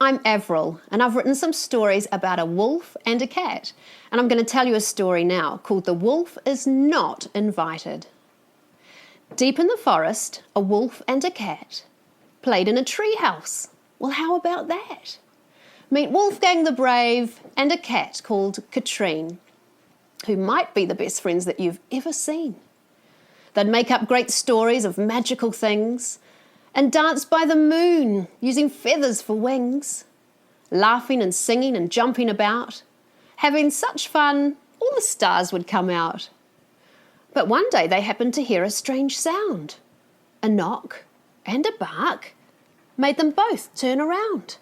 I'm Avril, and I've written some stories about a wolf and a cat. And I'm going to tell you a story now called The Wolf is Not Invited. Deep in the forest, a wolf and a cat played in a tree house. Well, how about that? Meet Wolfgang the Brave and a cat called Katrine, who might be the best friends that you've ever seen. They'd make up great stories of magical things and dance by the moon using feathers for wings, laughing and singing and jumping about, having such fun all the stars would come out. But one day they happened to hear a strange sound. A knock and a bark made them both turn around.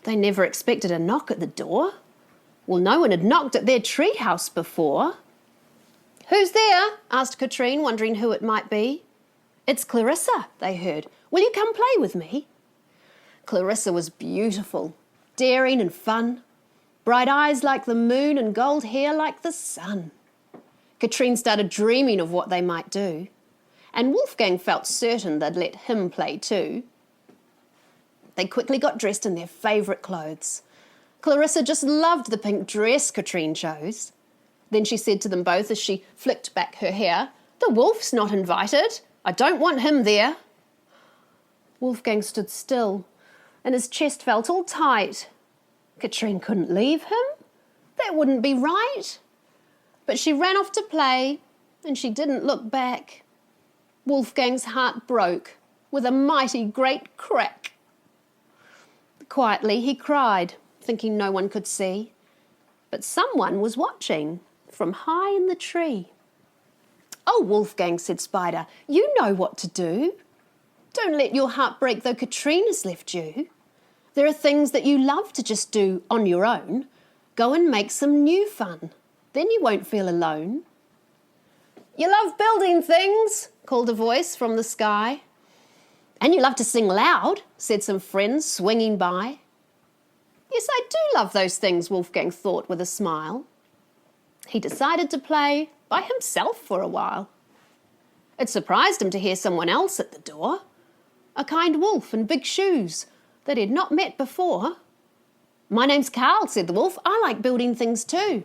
They never expected a knock at the door. Well, no one had knocked at their tree house before. "Who's there?" asked Katrine, wondering who it might be. "It's Clarissa," they heard. "Will you come play with me?" Clarissa was beautiful, daring and fun, bright eyes like the moon and gold hair like the sun. Katrine started dreaming of what they might do, and Wolfgang felt certain they'd let him play too. They quickly got dressed in their favourite clothes. Clarissa just loved the pink dress Katrine chose. Then she said to them both as she flicked back her hair, "The wolf's not invited. I don't want him there." Wolfgang stood still, and his chest felt all tight. Katrine couldn't leave him. That wouldn't be right. But she ran off to play, and she didn't look back. Wolfgang's heart broke with a mighty great crack. Quietly he cried, thinking no one could see. But someone was watching from high in the tree. "Oh, Wolfgang," said Spider, "you know what to do. Don't let your heart break though Katrine has left you. There are things that you love to just do on your own. Go and make some new fun. Then you won't feel alone." "You love building things," called a voice from the sky. "And you love to sing loud," said some friends swinging by. "Yes, I do love those things," Wolfgang thought with a smile. He decided to play by himself for a while. It surprised him to hear someone else at the door, a kind wolf in big shoes that he'd not met before. "My name's Carl," said the wolf. "I like building things too.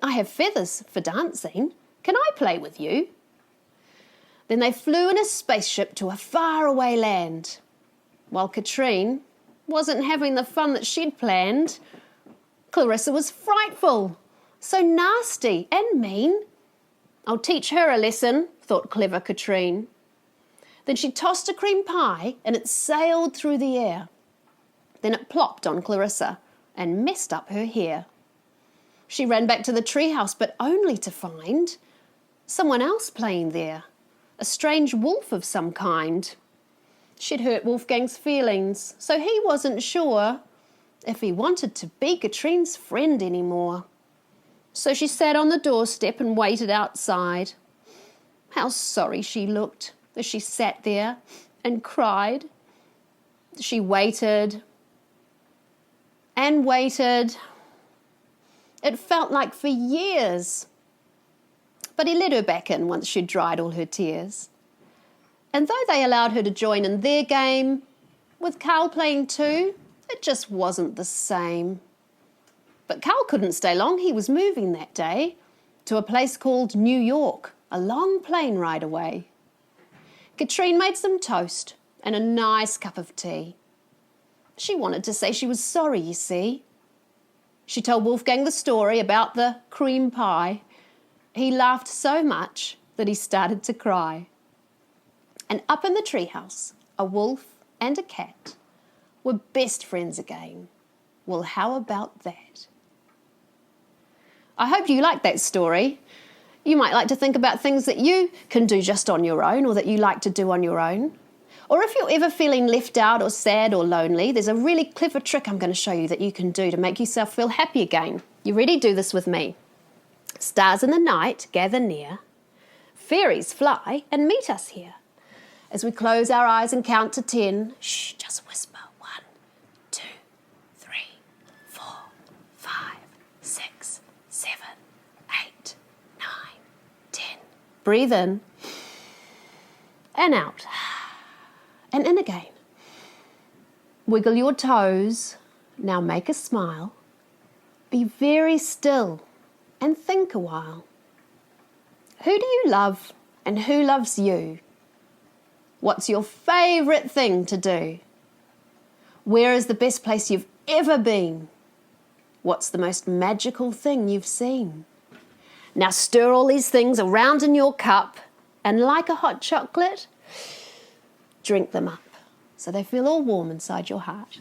I have feathers for dancing. Can I play with you?" Then they flew in a spaceship to a faraway land, while Katrine wasn't having the fun that she'd planned. Clarissa was frightful, so nasty and mean. "I'll teach her a lesson," thought clever Katrine. Then she tossed a cream pie and it sailed through the air. Then it plopped on Clarissa and messed up her hair. She ran back to the treehouse, but only to find someone else playing there, a strange wolf of some kind. She'd hurt Wolfgang's feelings, so he wasn't sure if he wanted to be Katrine's friend anymore. So she sat on the doorstep and waited outside. How sorry she looked as she sat there and cried. She waited and waited. It felt like for years. But he let her back in once she'd dried all her tears. And though they allowed her to join in their game, with Carl playing too, it just wasn't the same. But Carl couldn't stay long. He was moving that day to a place called New York, a long plane ride away. Katrine made some toast and a nice cup of tea. She wanted to say she was sorry, you see. She told Wolfgang the story about the cream pie. He laughed so much that he started to cry. And up in the treehouse, a wolf and a cat were best friends again. Well, how about that? I hope you liked that story. You might like to think about things that you can do just on your own or that you like to do on your own. Or if you're ever feeling left out or sad or lonely, there's a really clever trick I'm going to show you that you can do to make yourself feel happy again. You ready? Do this with me. Stars in the night gather near. Fairies fly and meet us here. As we close our eyes and count to 10, shh, just whisper. 1, 2, 3, 4, 5, 6, 7, 8, 9, 10. Breathe in and out and in again. Wiggle your toes Now make a smile, be very still and think a while. Who do you love and who loves you? What's your favourite thing to do? Where is the best place you've ever been? What's the most magical thing you've seen? Now stir all these things around in your cup and like a hot chocolate, drink them up so they feel all warm inside your heart.